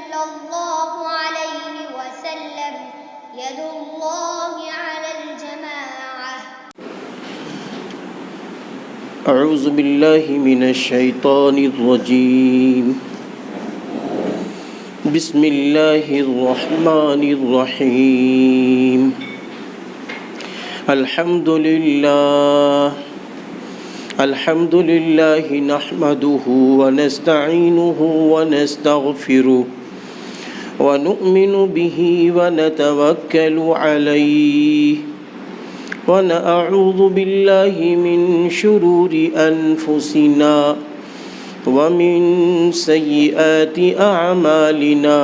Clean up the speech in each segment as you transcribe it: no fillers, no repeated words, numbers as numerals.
صلى الله عليه وسلم يد الله على الجماعة. أعوذ بالله من الشيطان الرجيم. بسم الله الرحمن الرحيم. الحمد لله نحمده ونستعينه ونستغفره ونؤمن به ونتوكل عليه ونعوذ بالله من شرور أنفسنا ومن سيئات أعمالنا.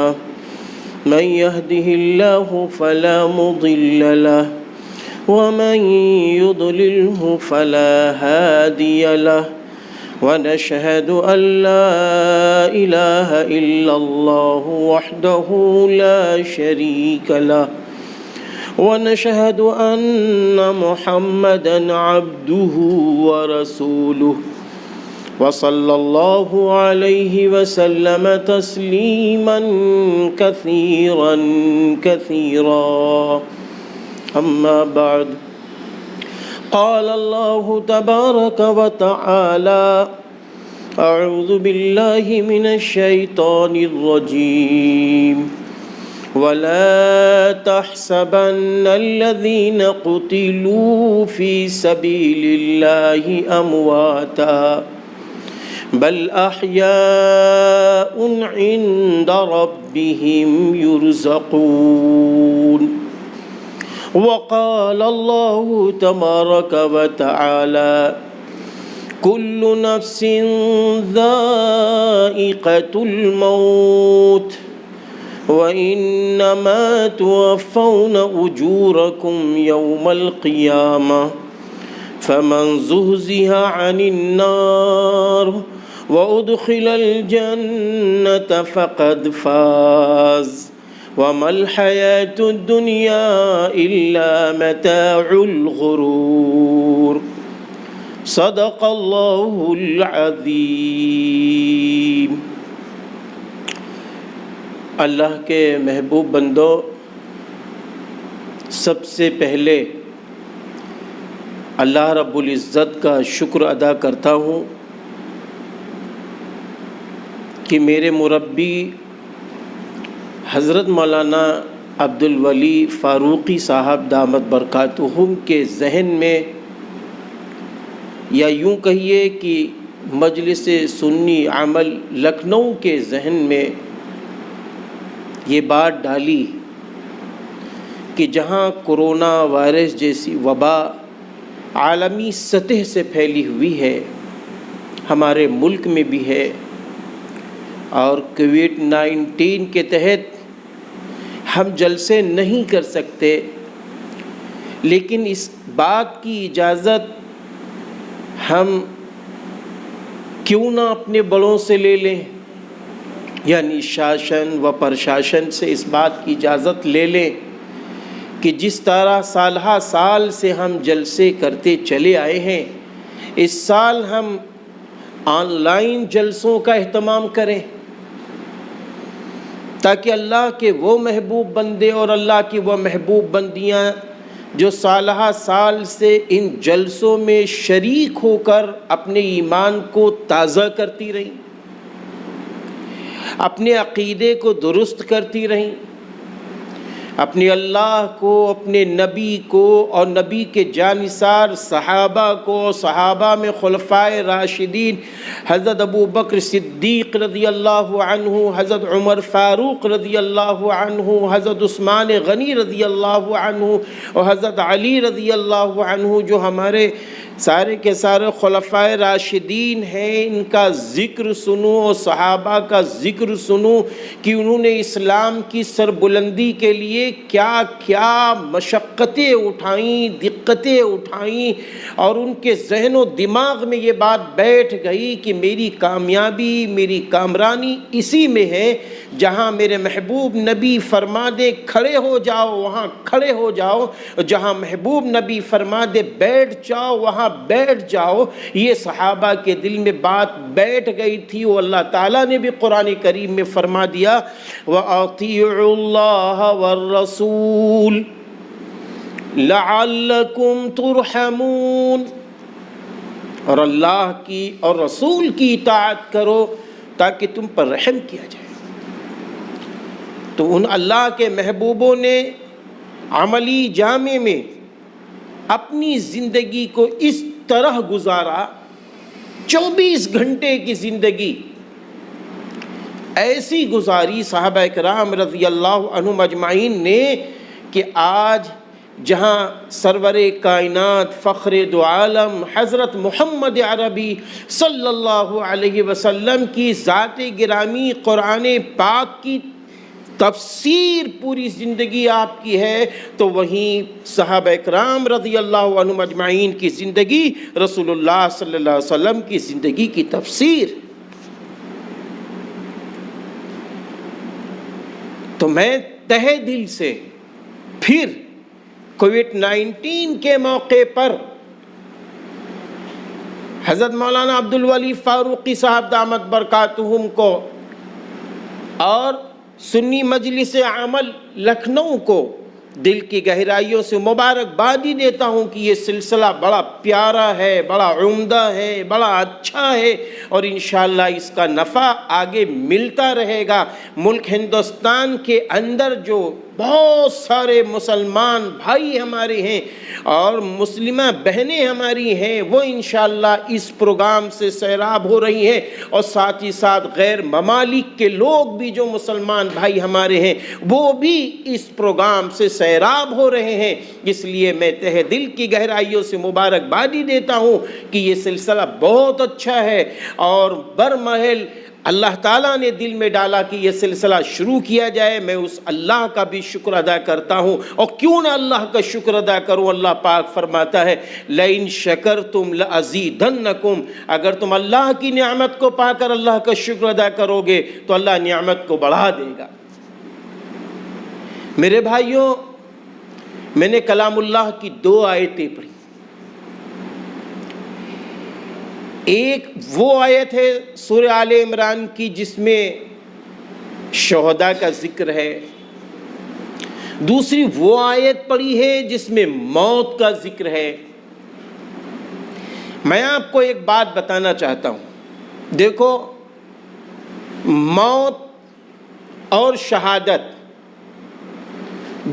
من يهده الله فلا مضل له ومن يضلله فلا هادي له. ونشهد أن لا إله إلا الله وحده لا شريك له ونشهد أن محمدًا عبده ورسوله وصلى الله عليه وسلم تسليمًا كثيرًا كثيرًا. أما بعد، قال الله تبارك وتعالى: أعوذ بالله من الشيطان الرجيم. ولا تحسبن الذين قتلوا في سبيل الله أمواتا بل أحياء عند ربهم يرزقون. وقال الله تبارك وتعالى: كل نفس ذائقة الموت وإنما توفون أجوركم يوم القيامة فمن زحزح عن النار وأدخل الجنة فقد فاز وما الحياة الدنيا إلا متاع الغرور. صدق الله العظيم. اللہ کے محبوب بندوں، سب سے پہلے اللہ رب العزت کا شکر ادا کرتا ہوں کہ میرے مربی حضرت مولانا عبدالولی فاروقی صاحب دامت برکاتہم کے ذہن میں، یا یوں کہیے کہ مجلس سنی عمل لکھنؤ کے ذہن میں یہ بات ڈالی کہ جہاں کرونا وائرس جیسی وبا عالمی سطح سے پھیلی ہوئی ہے، ہمارے ملک میں بھی ہے، اور کووڈ-19 کے تحت ہم جلسے نہیں کر سکتے، لیکن اس بات کی اجازت ہم کیوں نہ اپنے بڑوں سے لے لیں، یعنی شاشن و پرشاشن سے اس بات کی اجازت لے لیں کہ جس طرح سالہ سال سے ہم جلسے کرتے چلے آئے ہیں، اس سال ہم آن لائن جلسوں کا اہتمام کریں، تاکہ اللہ کے وہ محبوب بندے اور اللہ کی وہ محبوب بندیاں جو سالہ سال سے ان جلسوں میں شریک ہو کر اپنے ایمان کو تازہ کرتی رہیں، اپنے عقیدے کو درست کرتی رہیں، اپنے اللہ کو، اپنے نبی کو اور نبی کے جانثار صحابہ کو، صحابہ میں خلفائے راشدین حضرت ابو بکر صدیق رضی اللہ عنہ، حضرت عمر فاروق رضی اللہ عنہ، حضرت عثمان غنی رضی اللہ عنہ اور حضرت علی رضی اللہ عنہ، جو ہمارے سارے کے سارے خلفائے راشدین ہیں، ان کا ذکر سنو اور صحابہ کا ذکر سنو کہ انہوں نے اسلام کی سربلندی کے لیے کیا کیا مشقتیں اٹھائیں، دقتیں اٹھائیں اور ان کے ذہن و دماغ میں یہ بات بیٹھ گئی کہ میری کامیابی، میری کامرانی اسی میں ہے جہاں میرے محبوب نبی فرما دے کھڑے ہو جاؤ وہاں کھڑے ہو جاؤ، جہاں محبوب نبی فرما دے بیٹھ جاؤ وہاں بیٹھ جاؤ. یہ صحابہ کے دل میں بات بیٹھ گئی تھی. وہ اللہ تعالیٰ نے بھی قرآن کریم میں فرما دیا وَأَطِيعُوا اللَّهَ وَالرَّسُولَ لَعَلَّكُمْ تُرْحَمُونَ، اور اللہ کی اور رسول کی اطاعت کرو تاکہ تم پر رحم کیا جائے. تو ان اللہ کے محبوبوں نے عملی جامع میں اپنی زندگی کو اس طرح گزارا، 24 گھنٹے کی زندگی ایسی گزاری صحابہ کرام رضی اللہ عنہم اجمعین نے کہ آج جہاں سرور کائنات فخر دو عالم حضرت محمد عربی صلی اللہ علیہ وسلم کی ذات گرامی قرآن پاک کی تفسیر پوری زندگی آپ کی ہے، تو وہیں صحابہ اکرام رضی اللہ عنہم اجمعین کی زندگی رسول اللہ صلی اللہ علیہ وسلم کی زندگی کی تفسیر. تو میں تہہ دل سے پھر کووڈ-19 کے موقع پر حضرت مولانا عبدالولی فاروقی صاحب دامت برکاتہم کو اور سنی مجلس عمل لکھنؤ کو دل کی گہرائیوں سے مبارکبادی دیتا ہوں کہ یہ سلسلہ بڑا پیارا ہے، بڑا عمدہ ہے، بڑا اچھا ہے، اور انشاءاللہ اس کا نفع آگے ملتا رہے گا. ملک ہندوستان کے اندر جو بہت سارے مسلمان بھائی ہمارے ہیں اور مسلمہ بہنیں ہماری ہیں وہ انشاءاللہ اس پروگرام سے سیراب ہو رہی ہیں، اور ساتھ ہی ساتھ غیر ممالک کے لوگ بھی جو مسلمان بھائی ہمارے ہیں وہ بھی اس پروگرام سے سیراب ہو رہے ہیں. اس لیے میں تہ دل کی گہرائیوں سے مبارکبادی دیتا ہوں کہ یہ سلسلہ بہت اچھا ہے، اور برمحل اللہ تعالیٰ نے دل میں ڈالا کہ یہ سلسلہ شروع کیا جائے. میں اس اللہ کا بھی شکر ادا کرتا ہوں، اور کیوں نہ اللہ کا شکر ادا کروں. اللہ پاک فرماتا ہے لَإِن شَكَرْتُمْ لَأَزِيدَنَّكُمْ، اگر تم اللہ کی نعمت کو پا کر اللہ کا شکر ادا کرو گے تو اللہ نعمت کو بڑھا دے گا. میرے بھائیوں، میں نے کلام اللہ کی 2 آیتیں پڑھی. ایک وہ آیت ہے سورہ آل عمران کی جس میں شہداء کا ذکر ہے، دوسری وہ آیت پڑھی ہے جس میں موت کا ذکر ہے. میں آپ کو ایک بات بتانا چاہتا ہوں، دیکھو موت اور شہادت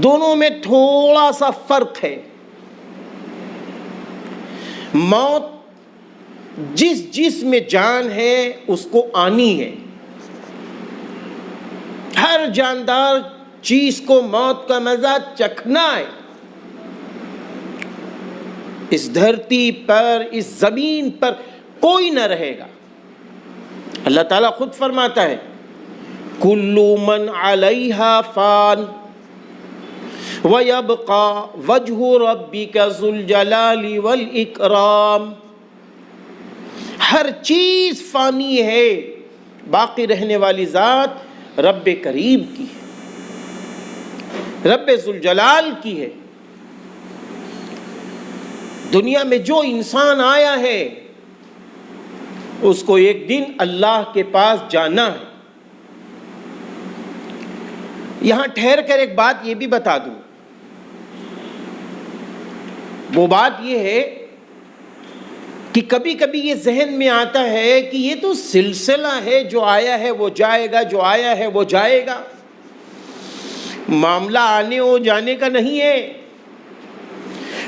دونوں میں تھوڑا سا فرق ہے. موت جس میں جان ہے اس کو آنی ہے. ہر جاندار چیز کو موت کا مزہ چکھنا ہے. اس دھرتی پر اس زمین پر کوئی نہ رہے گا. اللہ تعالیٰ خود فرماتا ہے کل من علیہا فان وَيَبْقَى وَجْهُ رَبِّكَ ذُو الْجَلَالِ وَالْإِكْرَامِ. ہر چیز فانی ہے، باقی رہنے والی ذات رب کریم کی ہے، رب ذوالجلال کی ہے. دنیا میں جو انسان آیا ہے اس کو ایک دن اللہ کے پاس جانا ہے. یہاں ٹھہر کر ایک بات یہ بھی بتا دوں، وہ بات یہ ہے کہ کبھی کبھی یہ ذہن میں آتا ہے کہ یہ تو سلسلہ ہے، جو آیا ہے وہ جائے گا، جو آیا ہے وہ جائے گا. معاملہ آنے اور جانے کا نہیں ہے.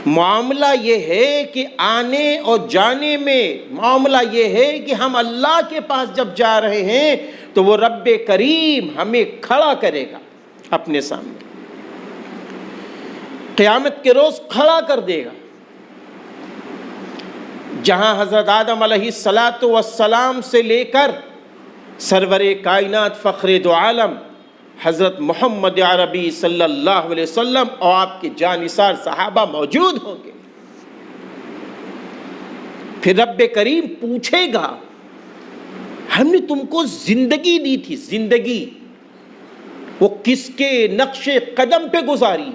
معاملہ یہ ہے کہ آنے اور جانے میں معاملہ یہ ہے کہ ہم اللہ کے پاس جب جا رہے ہیں تو وہ رب کریم ہمیں کھڑا کرے گا اپنے سامنے، قیامت کے روز کھڑا کر دے گا. جہاں حضرت آدم علیہ السلام سے لے کر سرور کائنات فخر دو عالم حضرت محمد عربی صلی اللہ علیہ وسلم اور آپ کے جانثار صحابہ موجود ہوں گے. پھر رب کریم پوچھے گا ہم نے تم کو زندگی دی تھی، زندگی وہ کس کے نقش قدم پہ گزاری،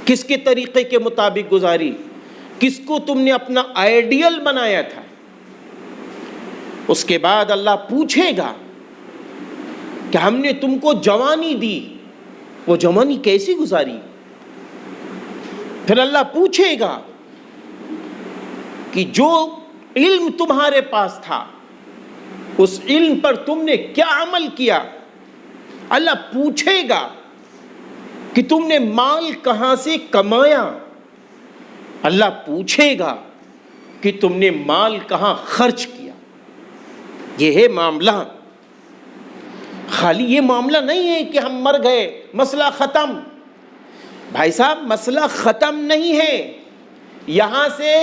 کس کے طریقے کے مطابق گزاری، کس کو تم نے اپنا آئیڈیل بنایا تھا۔ اس کے بعد اللہ پوچھے گا کہ ہم نے تم کو جوانی دی، وہ جوانی کیسی گزاری۔ پھر اللہ پوچھے گا کہ جو علم تمہارے پاس تھا اس علم پر تم نے کیا عمل کیا۔ اللہ پوچھے گا کہ تم نے مال کہاں سے کمایا۔ اللہ پوچھے گا کہ تم نے مال کہاں خرچ کیا۔ یہ ہے معاملہ۔ خالی یہ معاملہ نہیں ہے کہ ہم مر گئے مسئلہ ختم۔ بھائی صاحب مسئلہ ختم نہیں ہے، یہاں سے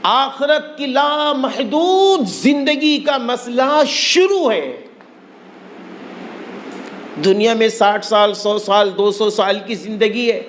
آخرت کی لامحدود زندگی کا مسئلہ شروع ہے۔ دنیا میں 60 سال 100 سال 200 سال کی زندگی ہے،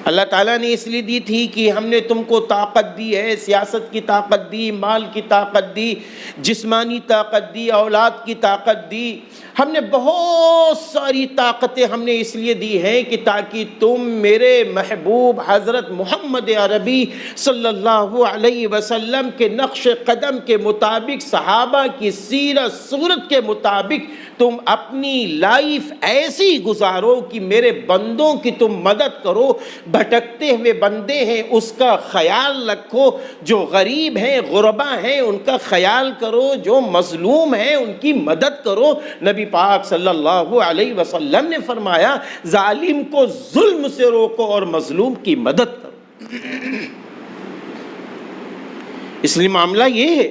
اللہ تعالیٰ نے اس لیے دی تھی کہ ہم نے تم کو طاقت دی ہے، سیاست کی طاقت دی، مال کی طاقت دی، جسمانی طاقت دی، اولاد کی طاقت دی، ہم نے بہت ساری طاقتیں ہم نے اس لیے دی ہیں کہ تاکہ تم میرے محبوب حضرت محمد عربی صلی اللہ علیہ وسلم کے نقش قدم کے مطابق، صحابہ کی سیرت صورت کے مطابق تم اپنی لائف ایسی گزارو کہ میرے بندوں کی تم مدد کرو، بھٹکتے ہوئے بندے ہیں اس کا خیال رکھو، جو غریب ہیں غربا ہیں ان کا خیال کرو، جو مظلوم ہیں ان کی مدد کرو۔ نبی پاک صلی اللہ علیہ وسلم نے فرمایا ظالم کو ظلم سے روکو اور مظلوم کی مدد کرو۔ اس لیے معاملہ یہ ہے،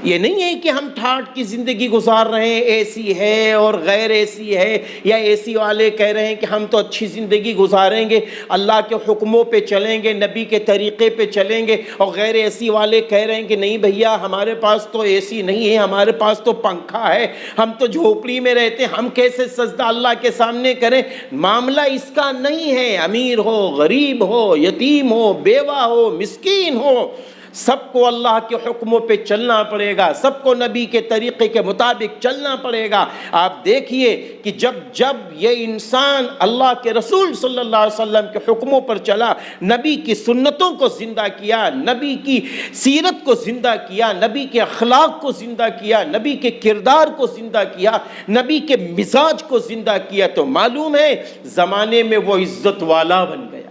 یہ نہیں ہے کہ ہم ٹھاٹ کی زندگی گزار رہے ہیں، اے سی ہے اور غیر اے سی ہے، یا اے سی والے کہہ رہے ہیں کہ ہم تو اچھی زندگی گزاریں گے، اللہ کے حکموں پہ چلیں گے، نبی کے طریقے پہ چلیں گے، اور غیر اے سی والے کہہ رہے ہیں کہ نہیں بھیا ہمارے پاس تو اے سی نہیں ہے، ہمارے پاس تو پنکھا ہے، ہم تو جھوپڑی میں رہتے ہیں، ہم کیسے سجدہ اللہ کے سامنے کریں۔ معاملہ اس کا نہیں ہے، امیر ہو غریب ہو یتیم ہو بیوہ ہو مسکین ہو، سب کو اللہ کے حکموں پہ چلنا پڑے گا، سب کو نبی کے طریقے کے مطابق چلنا پڑے گا۔ آپ دیکھیے کہ جب یہ انسان اللہ کے رسول صلی اللہ علیہ وسلم کے حکموں پر چلا، نبی کی سنتوں کو زندہ کیا، نبی کی سیرت کو زندہ کیا، نبی کے اخلاق کو زندہ کیا، نبی کے کردار کو زندہ کیا، نبی کے مزاج کو زندہ کیا، تو معلوم ہے زمانے میں وہ عزت والا بن گیا،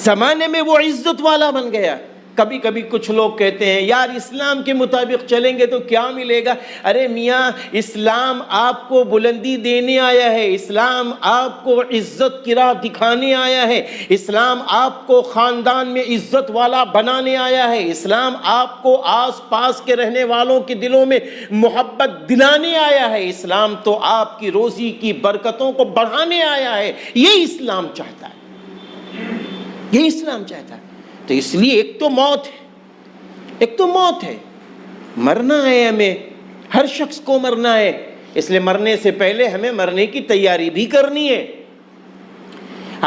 زمانے میں وہ عزت والا بن گیا۔ کبھی کبھی کچھ لوگ کہتے ہیں یار اسلام کے مطابق چلیں گے تو کیا ملے گا؟ ارے میاں اسلام آپ کو بلندی دینے آیا ہے، اسلام آپ کو عزت کی راہ دکھانے آیا ہے، اسلام آپ کو خاندان میں عزت والا بنانے آیا ہے، اسلام آپ کو آس پاس کے رہنے والوں کے دلوں میں محبت دلانے آیا ہے، اسلام تو آپ کی روزی کی برکتوں کو بڑھانے آیا ہے۔ یہ اسلام چاہتا ہے، یہ اسلام چاہتا ہے۔ تو اس لیے ایک تو موت ہے، ایک تو موت ہے، مرنا ہے، ہمیں ہر شخص کو مرنا ہے، اس لیے مرنے سے پہلے ہمیں مرنے کی تیاری بھی کرنی ہے۔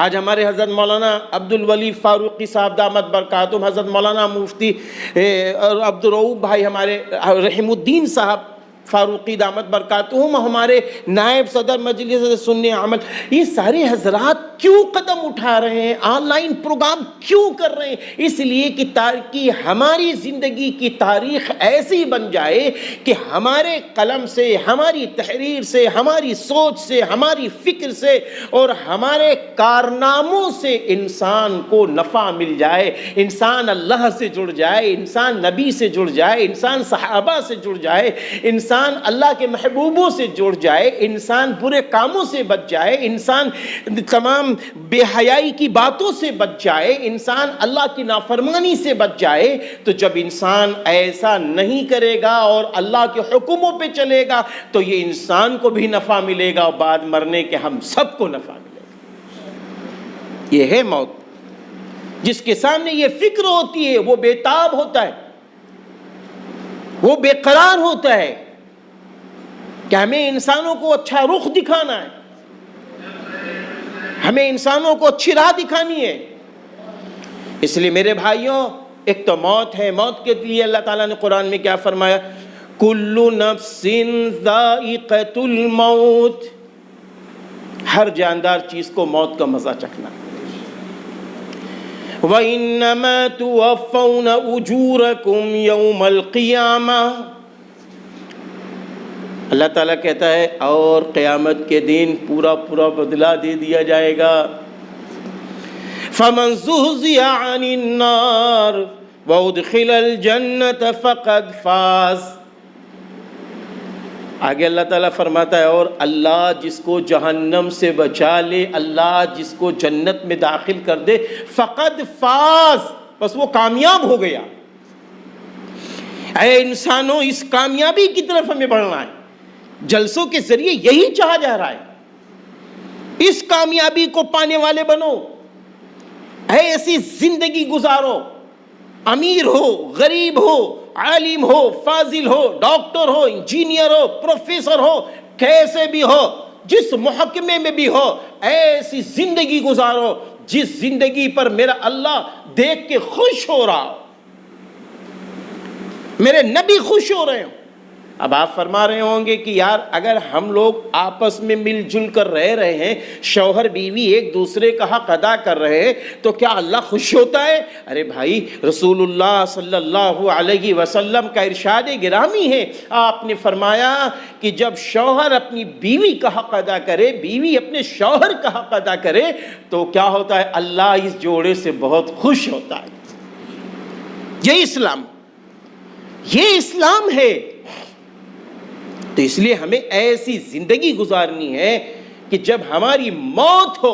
آج ہمارے حضرت مولانا عبدالولی فاروقی صاحب دامت برکاتہم، حضرت مولانا مفتی عبدالرؤوف بھائی ہمارے رحم الدین صاحب فاروقی دامت برکاتہم، ہمارے نائب صدر مجلس سنی عمل، یہ سارے حضرات کیوں قدم اٹھا رہے ہیں، آن لائن پروگرام کیوں کر رہے ہیں؟ اس لیے کہ تاکہ ہماری زندگی کی تاریخ ایسی بن جائے کہ ہمارے قلم سے، ہماری تحریر سے، ہماری سوچ سے، ہماری فکر سے اور ہمارے کارناموں سے انسان کو نفع مل جائے، انسان اللہ سے جڑ جائے، انسان نبی سے جڑ جائے، انسان صحابہ سے جڑ جائے، انسان اللہ کے محبوبوں سے جڑ جائے، انسان برے کاموں سے بچ جائے، انسان تمام بے حیائی کی باتوں سے بچ جائے، انسان اللہ کی نافرمانی سے بچ جائے۔ تو جب انسان ایسا نہیں کرے گا اور اللہ کے حکموں پہ چلے گا تو یہ انسان کو بھی نفع ملے گا اور بعد مرنے کے ہم سب کو نفع ملے گا۔ یہ ہے موت۔ جس کے سامنے یہ فکر ہوتی ہے وہ بے تاب ہوتا ہے، وہ بے قرار ہوتا ہے کہ ہمیں انسانوں کو اچھا رخ دکھانا ہے، ہمیں انسانوں کو اچھی راہ دکھانی ہے، اس لیے میرے بھائیوں، ایک تو موت ہے، موت کے لیے اللہ تعالیٰ نے قرآن میں کیا فرمایا؟ کل نفس ذائقۃ الموت، ہر جاندار چیز کو موت کا مزہ چکھنا۔ وَإِنَّمَا تُوَفَّوْنَ أُجُورَكُمْ يَوْمَ الْقِيَامَةِ، اللہ تعالیٰ کہتا ہے اور قیامت کے دن پورا بدلہ دے دیا جائے گا۔ فَمَنْ زُحْزِحَ عَنِ النَّارِ وَأُدْخِلَ الْجَنَّةَ فَقَدْ فَازَ۔ آگے اللہ تعالیٰ فرماتا ہے اور اللہ جس کو جہنم سے بچا لے، اللہ جس کو جنت میں داخل کر دے، فقد فاز، بس وہ کامیاب ہو گیا۔ اے انسانوں، اس کامیابی کی طرف ہمیں بڑھنا ہے۔ جلسوں کے ذریعے یہی چاہا جا رہا ہے، اس کامیابی کو پانے والے بنو، ایسی زندگی گزارو، امیر ہو، غریب ہو، عالم ہو، فاضل ہو، ڈاکٹر ہو، انجینئر ہو، پروفیسر ہو، کیسے بھی ہو، جس محکمے میں بھی ہو، ایسی زندگی گزارو جس زندگی پر میرا اللہ دیکھ کے خوش ہو رہا ہو، میرے نبی خوش ہو رہے ہوں۔ اب آپ فرما رہے ہوں گے کہ یار اگر ہم لوگ آپس میں مل جل کر رہ رہے ہیں، شوہر بیوی ایک دوسرے کا حق ادا کر رہے ہیں، تو کیا اللہ خوش ہوتا ہے؟ ارے بھائی، رسول اللہ صلی اللہ علیہ وسلم کا ارشاد گرامی ہے، آپ نے فرمایا کہ جب شوہر اپنی بیوی کا حق ادا کرے، بیوی اپنے شوہر کا حق ادا کرے، تو کیا ہوتا ہے؟ اللہ اس جوڑے سے بہت خوش ہوتا ہے۔ یہ اسلام ہے۔ تو اس لیے ہمیں ایسی زندگی گزارنی ہے کہ جب ہماری موت ہو،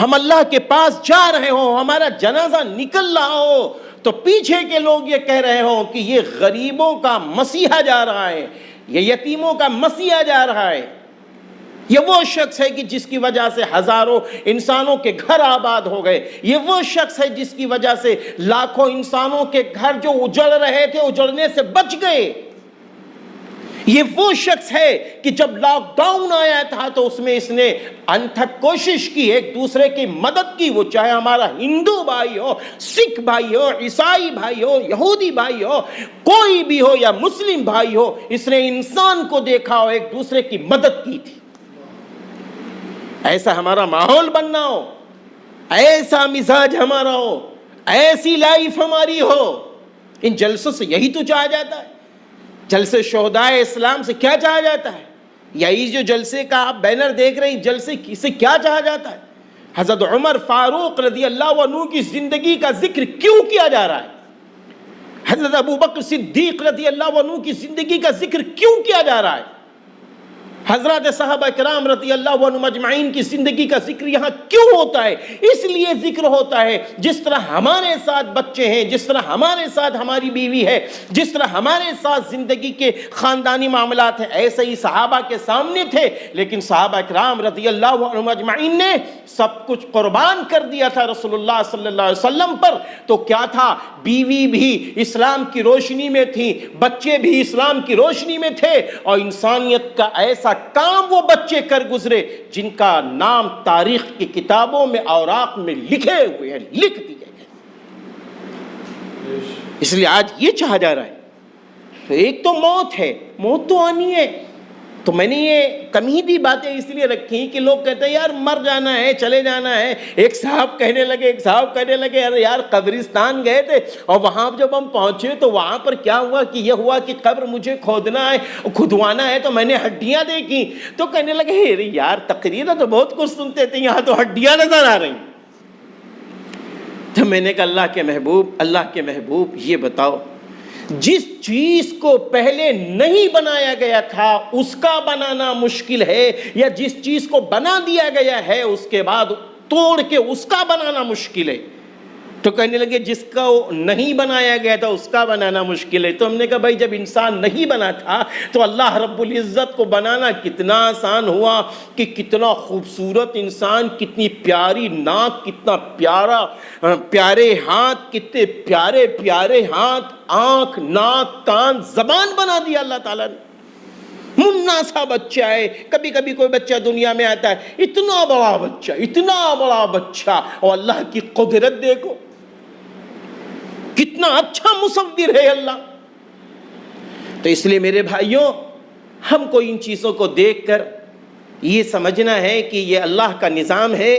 ہم اللہ کے پاس جا رہے ہوں، ہمارا جنازہ نکل رہا ہو، تو پیچھے کے لوگ یہ کہہ رہے ہوں کہ یہ غریبوں کا مسیحا جا رہا ہے، یہ یتیموں کا مسیحا جا رہا ہے، یہ وہ شخص ہے کہ جس کی وجہ سے ہزاروں انسانوں کے گھر آباد ہو گئے، یہ وہ شخص ہے جس کی وجہ سے لاکھوں انسانوں کے گھر جو اجڑ رہے تھے اجڑنے سے بچ گئے، یہ وہ شخص ہے کہ جب لاک ڈاؤن آیا تھا تو اس میں اس نے انتھک کوشش کی، ایک دوسرے کی مدد کی، وہ چاہے ہمارا ہندو بھائی ہو، سکھ بھائی ہو، عیسائی بھائی ہو، یہودی بھائی ہو، کوئی بھی ہو، یا مسلم بھائی ہو، اس نے انسان کو دیکھا ہو، ایک دوسرے کی مدد کی تھی۔ ایسا ہمارا ماحول بننا ہو، ایسا مزاج ہمارا ہو، ایسی لائف ہماری ہو۔ ان جلسوں سے یہی تو چاہا جاتا ہے۔ جلسے شہدائے اسلام سے کیا چاہا جاتا ہے؟ یہی جو جلسے کا آپ بینر دیکھ رہے ہیں، جلسے سے کیا چاہا جاتا ہے؟ حضرت عمر فاروق رضی اللہ عنہ کی زندگی کا ذکر کیوں کیا جا رہا ہے؟ حضرت ابوبکر صدیق رضی اللہ عنہ کی زندگی کا ذکر کیوں کیا جا رہا ہے؟ حضرات صحابہ کرام رضی اللہ عنہم اجمعین کی زندگی کا ذکر یہاں کیوں ہوتا ہے؟ اس لیے ذکر ہوتا ہے جس طرح ہمارے ساتھ بچے ہیں، جس طرح ہمارے ساتھ ہماری بیوی ہے، جس طرح ہمارے ساتھ زندگی کے خاندانی معاملات ہیں، ایسے ہی صحابہ کے سامنے تھے، لیکن صحابہ کرام رضی اللہ عنہم اجمعین نے سب کچھ قربان کر دیا تھا رسول اللہ صلی اللہ علیہ وسلم پر۔ تو کیا تھا؟ بیوی بھی اسلام کی روشنی میں تھی، بچے بھی اسلام کی روشنی میں تھے، اور انسانیت کا ایسا کام وہ بچے کر گزرے جن کا نام تاریخ کی کتابوں میں اوراق میں لکھے ہوئے ہیں، لکھ دیے گئے۔ اس لیے آج یہ چاہا جا رہا ہے۔ تو ایک تو موت ہے، موت تو آنی ہے۔ تو میں نے یہ کمیدی باتیں اس لیے رکھی کہ لوگ کہتے ہیں یار مر جانا ہے، چلے جانا ہے۔ ایک صاحب کہنے لگے یار قبرستان گئے تھے اور وہاں جب ہم پہنچے تو وہاں پر کیا ہوا کہ یہ ہوا کہ قبر مجھے کھودنا ہے، کھدوانا ہے، تو میں نے ہڈیاں دیکھی۔ تو کہنے لگے یار تقریر تو بہت کچھ سنتے تھے، یہاں تو ہڈیاں نظر آ رہی۔ تو میں نے کہا اللہ کے محبوب یہ بتاؤ، جس چیز کو پہلے نہیں بنایا گیا تھا اس کا بنانا مشکل ہے، یا جس چیز کو بنا دیا گیا ہے اس کے بعد توڑ کے اس کا بنانا مشکل ہے؟ تو کہنے لگے جس کا نہیں بنایا گیا تھا اس کا بنانا مشکل ہے۔ تو ہم نے کہا بھائی جب انسان نہیں بنا تھا تو اللہ رب العزت کو بنانا کتنا آسان ہوا کہ کتنا خوبصورت انسان، کتنی پیاری ناک، کتنا پیارے ہاتھ، کتنے پیارے ہاتھ، آنکھ، ناک، کان، زبان بنا دیا اللہ تعالیٰ نے۔ منا سا بچہ ہے، کبھی کبھی کوئی بچہ دنیا میں آتا ہے اتنا بڑا بچہ، اور اللہ کی قدرت دیکھو، کتنا اچھا مصور ہے اللہ. تو اس لیے میرے بھائیوں، ہم کو ان چیزوں کو دیکھ کر یہ سمجھنا ہے کہ یہ اللہ کا نظام ہے،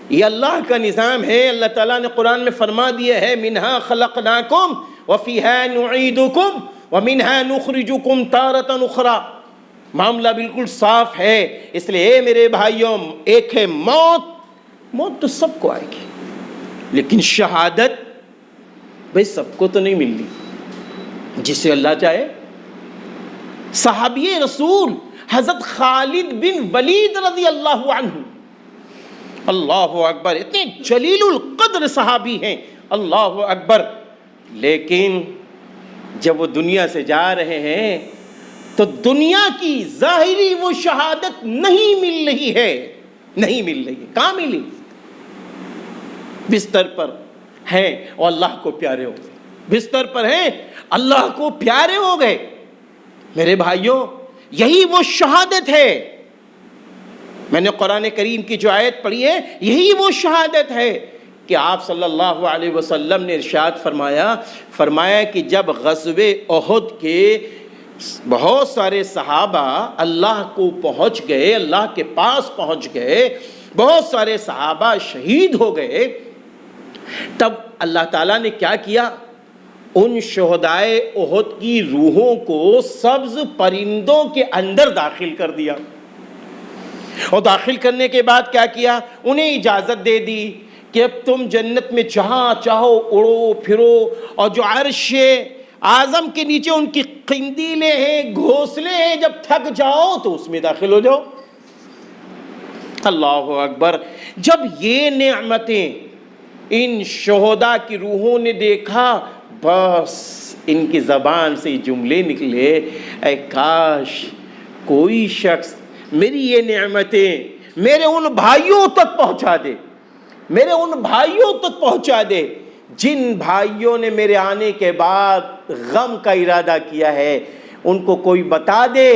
یہ اللہ کا نظام ہے. اللہ تعالیٰ نے قرآن میں فرما دیا ہے منہا خلقناکم وفیہا نعیدکم ومنہا نخرجکم تارۃ اخری. معاملہ بالکل صاف ہے. اس لیے اے میرے بھائیوں، ایک ہے موت، موت تو سب کو آئے گی، لیکن شہادت بھئی سب کو تو نہیں ملنی، جسے اللہ چاہے. صحابی رسول حضرت خالد بن ولید رضی اللہ عنہ، اللہ اکبر، اتنے جلیل القدر صحابی ہیں، اللہ اکبر. لیکن جب وہ دنیا سے جا رہے ہیں تو دنیا کی ظاہری وہ شہادت نہیں مل رہی ہے، نہیں مل رہی ہے. کہاں ملی؟ بستر پر ہیں اور اللہ کو پیارے ہو گئے، بستر پر ہیں، اللہ کو پیارے ہو گئے. میرے بھائیوں، یہی وہ شہادت ہے. میں نے قرآن کریم کی جو آیت پڑھی ہے، یہی وہ شہادت ہے کہ آپ صلی اللہ علیہ وسلم نے ارشاد فرمایا کہ جب غزوہ احد کے بہت سارے صحابہ اللہ کو پہنچ گئے، اللہ کے پاس پہنچ گئے، بہت سارے صحابہ شہید ہو گئے، تب اللہ تعالیٰ نے کیا کیا؟ ان شہدائے احد کی روحوں کو سبز پرندوں کے اندر داخل کر دیا، اور داخل کرنے کے بعد کیا کیا؟ انہیں اجازت دے دی کہ اب تم جنت میں جہاں چاہو اڑو پھرو، اور جو عرش اعظم کے نیچے ان کی قندیلیں ہیں، گھونسلے ہیں، جب تھک جاؤ تو اس میں داخل ہو جاؤ. اللہ اکبر. جب یہ نعمتیں ان شہداء کی روحوں نے دیکھا، بس ان کی زبان سے جملے نکلے، اے کاش کوئی شخص میری یہ نعمتیں میرے ان بھائیوں تک پہنچا دے، میرے ان بھائیوں تک پہنچا دے جن بھائیوں نے میرے آنے کے بعد غم کا ارادہ کیا ہے. ان کو کوئی بتا دے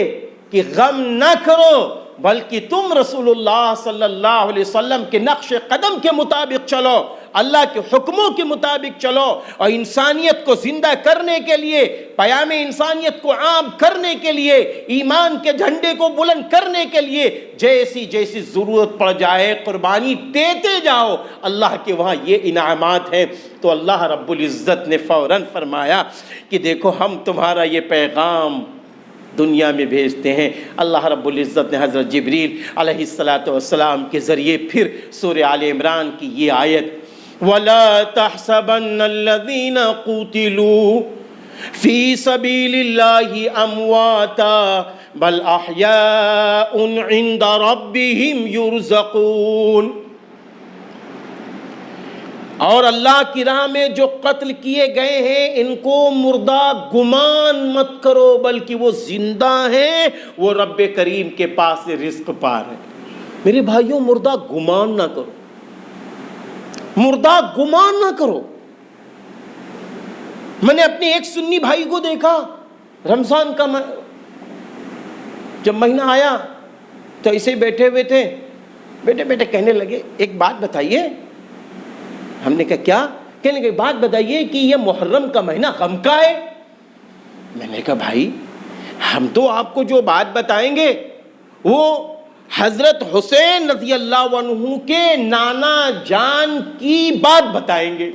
کہ غم نہ کرو، بلکہ تم رسول اللہ صلی اللہ علیہ وسلم کے نقش قدم کے مطابق چلو، اللہ کے حکموں کے مطابق چلو، اور انسانیت کو زندہ کرنے کے لیے، پیام انسانیت کو عام کرنے کے لیے، ایمان کے جھنڈے کو بلند کرنے کے لیے جیسی جیسی ضرورت پڑ جائے قربانی دیتے جاؤ. اللہ کے وہاں یہ انعامات ہیں. تو اللہ رب العزت نے فوراً فرمایا کہ دیکھو ہم تمہارا یہ پیغام دنیا میں بھیجتے ہیں. اللہ رب العزت نے حضرت جبریل علیہ السلام کے ذریعے پھر سورہ آل عمران کی یہ آیت وَلَا تَحْسَبَنَّ الَّذِينَ قُتِلُوا فِي سَبِيلِ اللَّهِ أَمْوَاتًا بَلْ أَحْيَاءٌ عِنْدَ رَبِّهِمْ يُرْزَقُونَ. اور اللہ کی راہ میں جو قتل کیے گئے ہیں ان کو مردہ گمان مت کرو، بلکہ وہ زندہ ہیں، وہ رب کریم کے پاس سے رزق پا رہے ہیں. میرے بھائیوں، مردہ گمان نہ کرو، مردہ گمان نہ کرو. میں نے اپنے ایک سنی بھائی کو دیکھا، رمضان کا جب مہینہ آیا تو ایسے بیٹھے ہوئے تھے، بیٹھے کہنے لگے ایک بات بتائیے. ہم نے کہا کیا؟ کہنے لگے بات بتائیے کہ یہ محرم کا مہینہ غم کا ہے. میں نے کہا بھائی ہم تو آپ کو جو بات بتائیں گے وہ حضرت حسین رضی اللہ عنہ کے نانا جان کی بات بتائیں گے.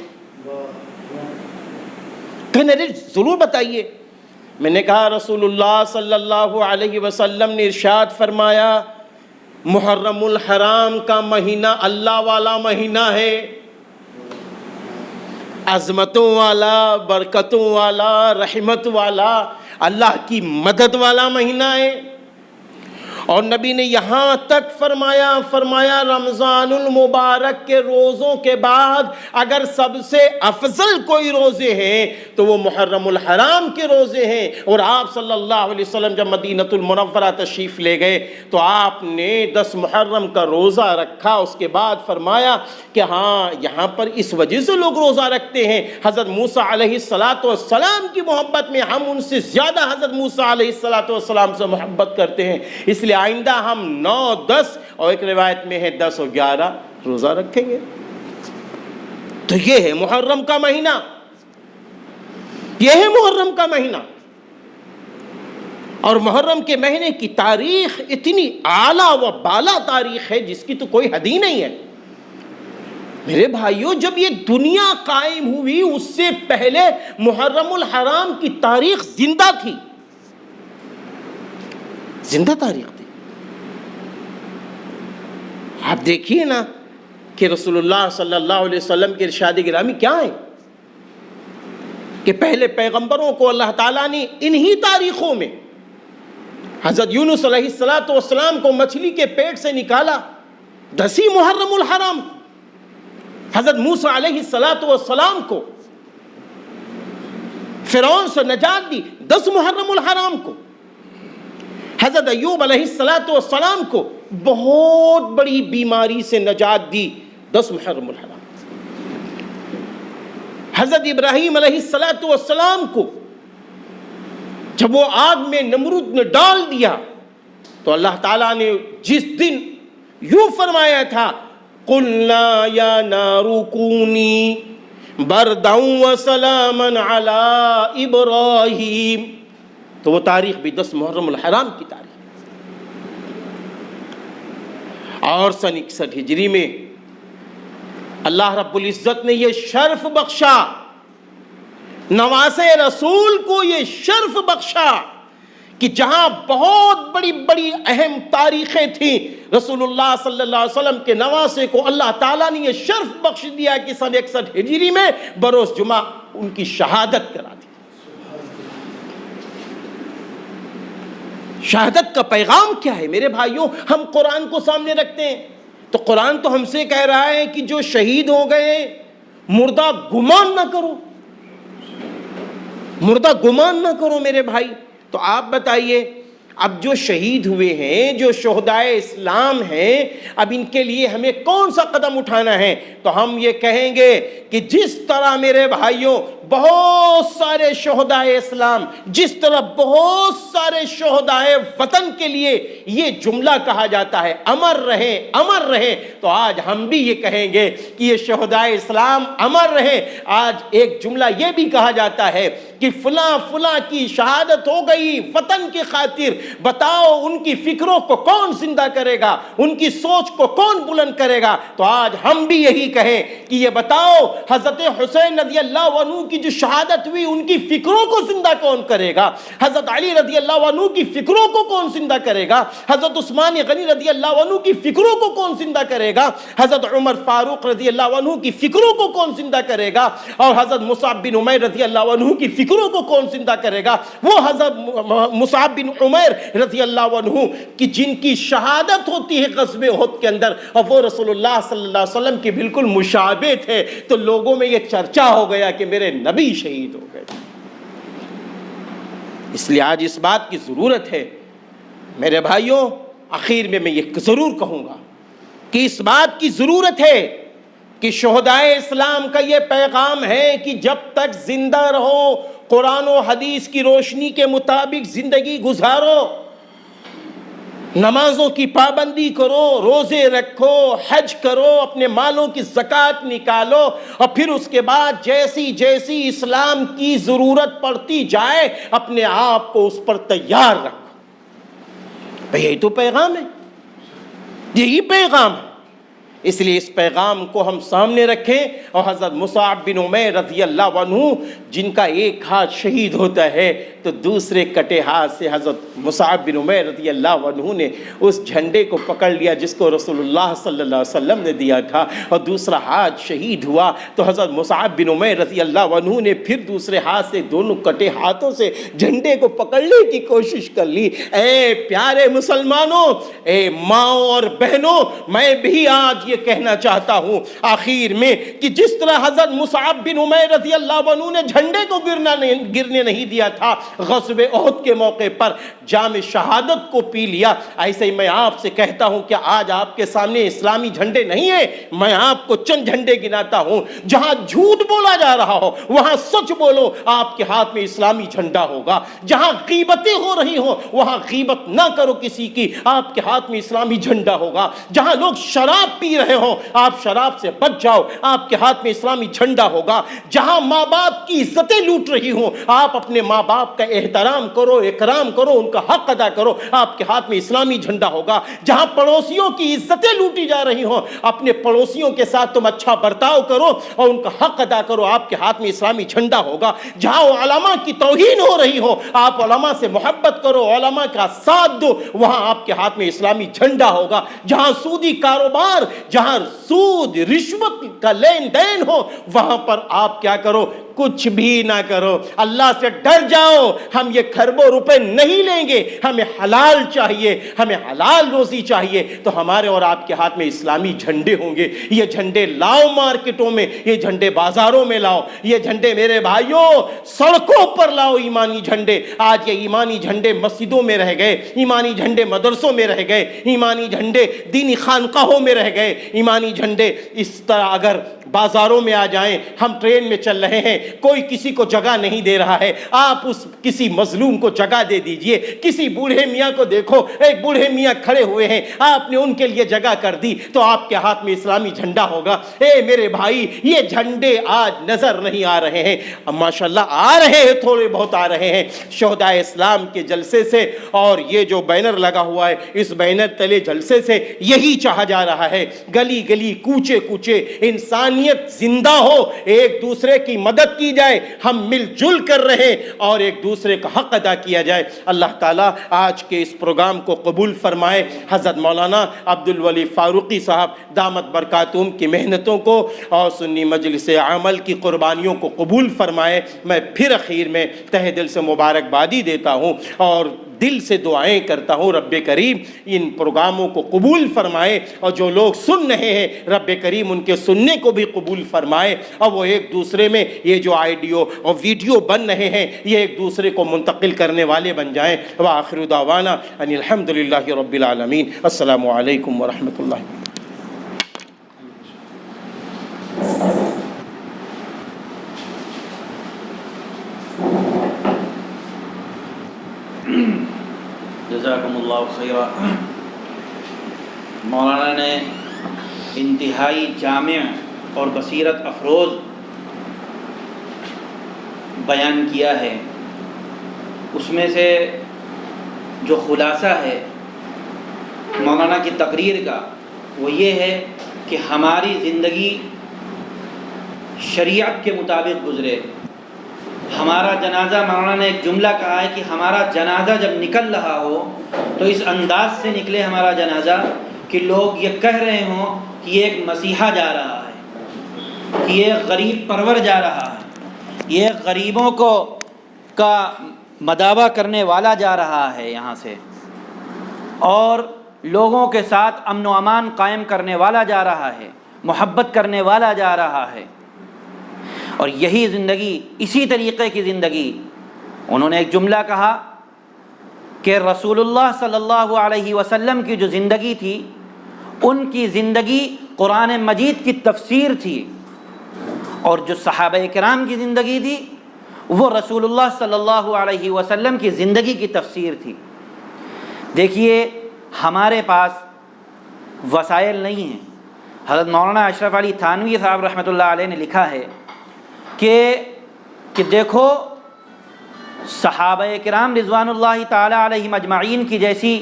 کہنے لگے ضرور بتائیے. میں نے کہا رسول اللہ صلی اللہ علیہ وسلم نے ارشاد فرمایا محرم الحرام کا مہینہ اللہ والا مہینہ ہے، عظمتوں والا، برکتوں والا، رحمت والا، اللہ کی مدد والا مہینہ ہے. اور نبی نے یہاں تک فرمایا رمضان المبارک کے روزوں کے بعد اگر سب سے افضل کوئی روزے ہیں تو وہ محرم الحرام کے روزے ہیں. اور آپ صلی اللہ علیہ وسلم جب مدینۃ المنورہ تشریف لے گئے تو آپ نے 10 محرم کا روزہ رکھا. اس کے بعد فرمایا کہ ہاں یہاں پر اس وجہ سے لوگ روزہ رکھتے ہیں، حضرت موسیٰ علیہ السلام کی محبت میں ہم ان سے زیادہ حضرت موسیٰ علیہ السلام سے محبت کرتے ہیں، اس لیے آئندہ ہم 9، 10 اور ایک روایت میں ہے 10 اور 11 روزہ رکھیں گے. تو یہ ہے محرم کا مہینہ. یہ ہے محرم کا مہینہ، اور محرم کے مہینے کی تاریخ اتنی اعلیٰ و بالا تاریخ ہے جس کی تو کوئی حد ہی نہیں ہے۔ میرے بھائیوں، جب یہ دنیا قائم ہوئی اس سے پہلے محرم الحرام کی تاریخ زندہ تھی، زندہ تاریخ تھی۔ آپ دیکھیے نا کہ رسول اللہ صلی اللہ علیہ وسلم کے ارشاد گرامی کیا ہے کہ پہلے پیغمبروں کو اللہ تعالیٰ نے انہی تاریخوں میں، حضرت یونس علیہ السلام کو مچھلی کے پیٹ سے نکالا 10 محرم الحرام، حضرت موسیٰ علیہ السلام کو فرعون سے نجات دی 10 محرم الحرام کو، حضرت ایوب علیہ السلام کو بہت بڑی بیماری سے نجات دی 10 محرم الحرام، حضرت ابراہیم علیہ السلام کو جب وہ آگ میں نمرود نے ڈال دیا تو اللہ تعالیٰ نے جس دن یوں فرمایا تھا قُلْنَا يَا نَارُ كُونِي بَرْدًا وَسَلَامًا عَلَىٰ إِبْرَاهِيمَ، تو وہ تاریخ بھی 10 محرم الحرام کی تاریخ۔ اور سن 61 ہجری میں اللہ رب العزت نے یہ شرف بخشا، نواسے رسول کو یہ شرف بخشا کہ جہاں بہت بڑی بڑی اہم تاریخیں تھیں، رسول اللہ صلی اللہ علیہ وسلم کے نواسے کو اللہ تعالیٰ نے یہ شرف بخش دیا کہ سن 61 ہجری میں بروز جمعہ ان کی شہادت کرا دی۔ شہادت کا پیغام کیا ہے میرے بھائیوں؟ ہم قرآن کو سامنے رکھتے ہیں تو قرآن تو ہم سے کہہ رہا ہے کہ جو شہید ہو گئے مردہ گمان نہ کرو، مردہ گمان نہ کرو میرے بھائی۔ تو آپ بتائیے، اب جو شہید ہوئے ہیں، جو شہدائے اسلام ہیں، اب ان کے لیے ہمیں کون سا قدم اٹھانا ہے؟ تو ہم یہ کہیں گے کہ جس طرح میرے بھائیوں بہت سارے شہدائے اسلام، جس طرح بہت سارے شہدائے وطن کے لیے یہ جملہ کہا جاتا ہے امر رہیں امر رہیں، تو آج ہم بھی یہ کہیں گے کہ یہ شہدائے اسلام امر رہیں۔ آج ایک جملہ یہ بھی کہا جاتا ہے کہ فلاں فلاں کی شہادت ہو گئی وطن کی خاطر، بتاؤ ان کی فکروں کو کون زندہ کرے گا، ان کی سوچ کو کون بلند کرے گا؟ تو آج ہم بھی یہی کہیں کہ یہ بتاؤ حضرت حسین رضی اللہ عنہ کی جو شہادت ہوئی ان کی فکروں کو زندہ کون کرے گا؟ حضرت علی رضی اللہ عنہ کی فکروں کو کون زندہ کرے گا؟ حضرت عثمان غنی رضی اللہ عنہ کی فکروں کو کون زندہ کرے گا؟ حضرت عمر فاروق رضی اللہ عنہ کی فکروں کو کون زندہ کرے گا؟ اور حضرت مصعب بن عمیر رضی اللہ عنہ کی فکروں کو کون زندہ کرے گا؟ وہ حضرت مصعب بن عمیر رضی اللہ عنہ کی جن کی شہادت ہوتی ہے غزوہ احد کے اندر، اور وہ رسول اللہ صلی اللہ علیہ وسلم کے بالکل مشابہ تھے، تو لوگوں میں یہ چرچا ہو گیا کہ میرے نبی شہید ہو گئے۔ اس لیے آج اس بات کی ضرورت ہے میرے بھائیوں، آخر میں میں یہ ضرور کہوں گا کہ اس بات کی ضرورت ہے کہ شہدائے اسلام کا یہ پیغام ہے کہ جب تک زندہ رہو قرآن و حدیث کی روشنی کے مطابق زندگی گزارو، نمازوں کی پابندی کرو، روزے رکھو، حج کرو، اپنے مالوں کی زکوٰۃ نکالو، اور پھر اس کے بعد جیسی جیسی اسلام کی ضرورت پڑتی جائے اپنے آپ کو اس پر تیار رکھو۔ بھئی یہی تو پیغام ہے، یہی پیغام ہے۔ اس لیے اس پیغام کو ہم سامنے رکھیں، اور حضرت مصعب بن عمیر رضی اللہ عنہ جن کا ایک ہاتھ شہید ہوتا ہے تو دوسرے کٹے ہاتھ سے حضرت مصعب بن عمیر رضی اللہ عنہ نے اس جھنڈے کو پکڑ لیا جس کو رسول اللہ صلی اللہ علیہ وسلم نے دیا تھا، اور دوسرا ہاتھ شہید ہوا تو حضرت مصعب بن عمیر رضی اللہ عنہ نے پھر دوسرے ہاتھ سے دونوں کٹے ہاتھوں سے جھنڈے کو پکڑنے کی کوشش کر لی۔ اے پیارے مسلمانوں، اے ماؤں اور بہنوں، میں بھی آج یہ کہنا چاہتا ہوں آخر میں کہ جس طرح حضرت مصعب بن عمیر رضی اللہ عنہ نے جھنڈے کو گرنے نہیں دیا تھا غزوہ احد کے موقع پر، جام شہادت کو پی لیا، ایسے ہی میں آپ سے کہتا ہوں کہ آج آپ کے سامنے اسلامی جھنڈے نہیں ہیں، میں آپ کو چند جھنڈے گناتا ہوں۔ جہاں جھوٹ بولا جا رہا ہو وہاں سچ بولو، آپ کے ہاتھ میں اسلامی جھنڈا ہوگا۔ جہاں غیبتیں ہو رہی ہوں وہاں غیبت نہ کرو کسی کی، آپ کے ہاتھ میں اسلامی جھنڈا ہوگا۔ جہاں لوگ شراب پی رہے ہوں آپ شراب سے بچ جاؤ، آپ کے ہاتھ میں اسلامی جھنڈا ہوگا۔ جہاں ماں باپ کی عزتیں لوٹ رہی ہوں آپ اپنے ماں باپ کا احترام کرو، اکرام کرو، ان کا حق ادا کرو، آپ کے ہاتھ میں اسلامی جھنڈا ہوگا۔ جہاں پڑوسیوں کی عزتیں لوٹی جا رہی ہوں اپنے پڑوسیوں کے ساتھ تم اچھا برتاؤ کرو اور ان کا حق ادا کرو، آپ کے ہاتھ میں اسلامی جھنڈا ہوگا۔ جہاں علماء کی توہین ہو رہی ہو آپ علماء سے محبت کرو، علماء کا ساتھ دو، وہاں آپ کے ہاتھ میں اسلامی جھنڈا ہوگا۔ جہاں سودی کاروبار، جہاں سود رشوت کا لین دین ہو وہاں پر آپ کیا کرو؟ کچھ بھی نہ کرو، اللہ سے ڈر جاؤ۔ ہم یہ کھربوں روپے نہیں لیں گے، ہمیں حلال چاہیے، ہمیں حلال روزی چاہیے، تو ہمارے اور آپ کے ہاتھ میں اسلامی جھنڈے ہوں گے۔ یہ جھنڈے لاؤ مارکیٹوں میں، یہ جھنڈے بازاروں میں لاؤ، یہ جھنڈے میرے بھائیوں سڑکوں پر لاؤ، ایمانی جھنڈے۔ آج یہ ایمانی جھنڈے مسجدوں میں رہ گئے، ایمانی جھنڈے مدرسوں میں رہ گئے، ایمانی جھنڈے دینی خانقاہوں میں رہ گئے، ایمانی جھنڈے اس طرح اگر بازاروں میں آ جائیں۔ ہم ٹرین میں چل رہے ہیں، کوئی کسی کو جگہ نہیں دے رہا ہے، آپ اس کسی مظلوم کو جگہ دے دیجئے۔ کسی بوڑھے میاں کو دیکھو، ایک بوڑھے میاں کھڑے ہوئے ہیں، آپ نے ان کے لیے جگہ کر دی تو آپ کے ہاتھ میں اسلامی جھنڈا ہوگا۔ اے میرے بھائی یہ جھنڈے آج نظر نہیں آ رہے ہیں، ماشاءاللہ آ رہے ہیں، تھوڑے بہت آ رہے ہیں شہداء اسلام کے جلسے سے، اور یہ جو بینر لگا ہوا ہے اس بینر تلے جلسے سے یہی چاہا جا رہا ہے گلی گلی کوچے کوچے انسانیت زندہ ہو، ایک دوسرے کی مدد کی جائے، ہم مل جل کر رہیں اور ایک دوسرے کا حق ادا کیا جائے۔ اللہ تعالیٰ آج کے اس پروگرام کو قبول فرمائے۔ حضرت مولانا عبدالولی فاروقی صاحب دامت برکاتہم کی محنتوں کو اور سنی مجلس عمل کی قربانیوں کو قبول فرمائے۔ میں پھر اخیر میں تہ دل سے مبارکبادی دیتا ہوں اور دل سے دعائیں کرتا ہوں رب کریم ان پروگراموں کو قبول فرمائے، اور جو لوگ سن رہے ہیں رب کریم ان کے سننے کو بھی قبول فرمائے، اور وہ ایک دوسرے میں یہ جو آڈیو اور ویڈیو بن رہے ہیں یہ ایک دوسرے کو منتقل کرنے والے بن جائیں۔ وآخر دعوانا ان الحمدللہ رب العالمین۔ السلام علیکم ورحمۃ اللہ۔ جزاکم اللہ خیرا۔ مولانا نے انتہائی جامع اور بصیرت افروز بیان کیا ہے، اس میں سے جو خلاصہ ہے مولانا کی تقریر کا وہ یہ ہے کہ ہماری زندگی شریعت کے مطابق گزرے۔ ہمارا جنازہ، مولانا نے ایک جملہ کہا ہے کہ ہمارا جنازہ جب نکل رہا ہو تو اس انداز سے نکلے ہمارا جنازہ کہ لوگ یہ کہہ رہے ہوں کہ یہ ایک مسیحا جا رہا ہے، کہ یہ غریب پرور جا رہا ہے، یہ غریبوں کا مداوع کرنے والا جا رہا ہے یہاں سے، اور لوگوں کے ساتھ امن و امان قائم کرنے والا جا رہا ہے، محبت کرنے والا جا رہا ہے۔ اور یہی زندگی، اسی طریقے کی زندگی، انہوں نے ایک جملہ کہا کہ رسول اللہ صلی اللہ علیہ وسلم کی جو زندگی تھی ان کی زندگی قرآن مجید کی تفسیر تھی، اور جو صحابہ کرام کی زندگی تھی وہ رسول اللہ صلی اللہ علیہ وسلم کی زندگی کی تفسیر تھی۔ دیکھیے ہمارے پاس وسائل نہیں ہیں۔ حضرت مولانا اشرف علی تھانوی صاحب رحمۃ اللہ علیہ نے لکھا ہے کہ دیکھو صحابہ کرام رضوان اللہ تعالی علیہم اجمعین کی جیسی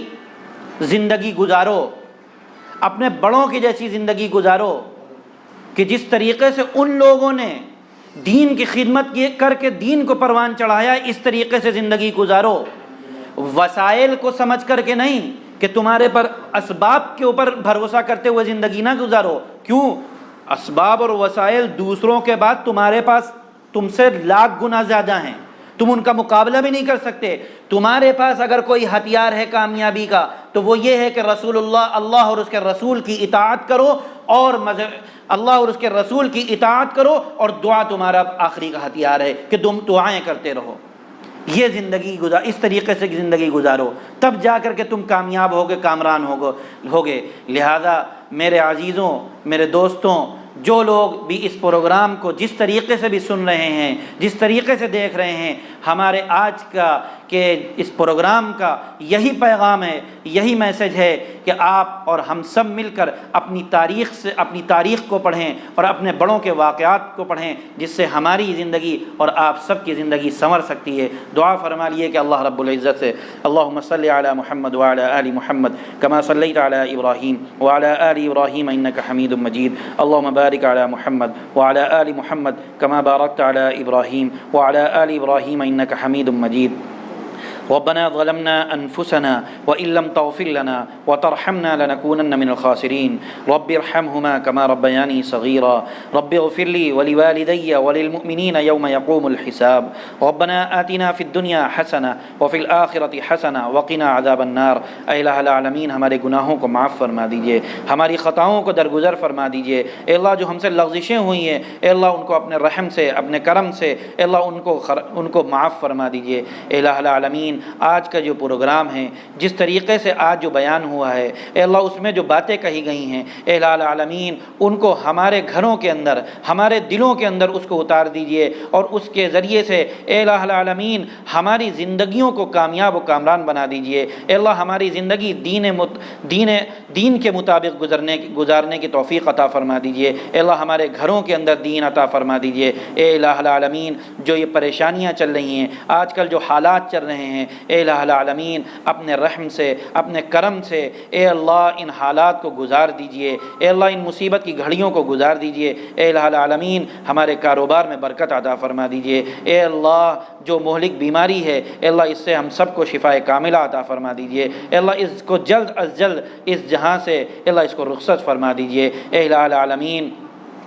زندگی گزارو، اپنے بڑوں کی جیسی زندگی گزارو کہ جس طریقے سے ان لوگوں نے دین کی خدمت کر کے دین کو پروان چڑھایا، اس طریقے سے زندگی گزارو، وسائل کو سمجھ کر کے نہیں کہ تمہارے پر اسباب کے اوپر بھروسہ کرتے ہوئے زندگی نہ گزارو۔ کیوں؟ اسباب اور وسائل دوسروں کے بعد تمہارے پاس تم سے لاکھ گنا زیادہ ہیں، تم ان کا مقابلہ بھی نہیں کر سکتے۔ تمہارے پاس اگر کوئی ہتھیار ہے کامیابی کا تو وہ یہ ہے کہ اللہ اور اس کے رسول کی اطاعت کرو، اور اللہ اور اس کے رسول کی اطاعت کرو، اور دعا تمہارا آخری کا ہتھیار ہے کہ تم دعائیں کرتے رہو۔ یہ زندگی اس طریقے سے زندگی گزارو، تب جا کر کے تم کامیاب ہوگے، کامران ہوگے۔ لہذا میرے عزیزوں، میرے دوستوں، جو لوگ بھی اس پروگرام کو جس طریقے سے بھی سن رہے ہیں، جس طریقے سے دیکھ رہے ہیں، ہمارے آج کا کہ اس پروگرام کا یہی پیغام ہے، یہی میسج ہے کہ آپ اور ہم سب مل کر اپنی تاریخ کو پڑھیں اور اپنے بڑوں کے واقعات کو پڑھیں، جس سے ہماری زندگی اور آپ سب کی زندگی سنور سکتی ہے۔ دعا فرما لیے کہ اللہ رب العزت سے اللہم صلی علی محمد وعلی آل محمد کما صلیت علی ابراہیم وعلی آل ابراہیم انک حمید مجید، اللہم بارک علی محمد وعلی آل محمد کما بارکت علی ابراہیم وعلی آل ابراہیم انک حمید مجید۔ ربنا ظلمنا أنفسنا وإن لم تغفر لنا وترحمنا لنكونن من الخاسرين رب ارحمهما كما ربياني صغيرا رب اغفر لي ولوالدي وللمؤمنين يوم يقوم الحساب ربنا آتنا في الدنيا حسنة وفي الآخرة حسنة وقنا عذاب النار۔ اے الہ العالمین ہمارے گناہوں کو معاف فرما دیجئے، ہماری خطاؤں کو درگزر فرما دیجئے۔ اے اللہ جو ہم سے لغزشیں ہوئی ہیں اے اللہ ان کو اپنے رحم سے، اپنے کرم سے اے اللہ ان کو معاف فرما دیجئے۔ اے الہ العالمین آج کا جو پروگرام ہے، جس طریقے سے آج جو بیان ہوا ہے اے اللہ اس میں جو باتیں کہی گئی ہیں اے الہ العالمین ان کو ہمارے گھروں کے اندر، ہمارے دلوں کے اندر اس کو اتار دیجئے، اور اس کے ذریعے سے اے الہ العالمین ہماری زندگیوں کو کامیاب و کامران بنا دیجئے۔ اے اللہ ہماری زندگی دین کے مطابق گزارنے کی توفیق عطا فرما دیجئے۔ اے اللہ ہمارے گھروں کے اندر دین عطا فرما دیجئے۔ اے الہ العالمین جو یہ پریشانیاں چل رہی ہیں، آج کل جو حالات چل رہے ہیں اے الہ العالمین اپنے رحم سے، اپنے کرم سے اے اللہ ان حالات کو گزار دیجئے۔ اے اللہ ان مصیبت کی گھڑیوں کو گزار دیجئے۔ اے الہ العالمین ہمارے کاروبار میں برکت عطا فرما دیجئے۔ اے اللہ جو مہلک بیماری ہے اے اللہ اس سے ہم سب کو شفاء کاملہ عطا فرما دیجئے۔ اے اللہ اس کو جلد از جلد اس جہاں سے اے اللہ اس کو رخصت فرما دیجئے۔ اے الہ العالمین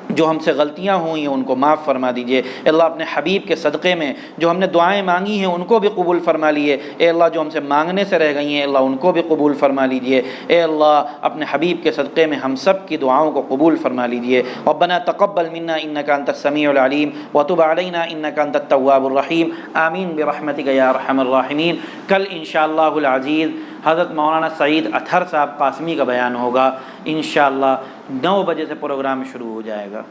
جو ہم سے غلطیاں ہوئی ہیں ان کو معاف فرما دیجئے۔ اے اللہ اپنے حبیب کے صدقے میں جو ہم نے دعائیں مانگی ہیں ان کو بھی قبول فرما لیے۔ اے اللہ جو ہم سے مانگنے سے رہ گئی ہیں اللہ ان کو بھی قبول فرما لیجئے۔ اے اللہ اپنے حبیب کے صدقے میں ہم سب کی دعاؤں کو قبول فرما لیجئے۔ ربنا تقبل منا انک انت السمیع العلیم وتب علینا انک انت التواب الرحیم، آمین برحمتک یا ارحم الراحمین۔ کل انشاءاللہ العزیز حضرت مولانا سعید اطہر صاحب قاسمی کا بیان ہوگا، انشاءاللہ 9 بجے سے پروگرام شروع ہو جائے گا۔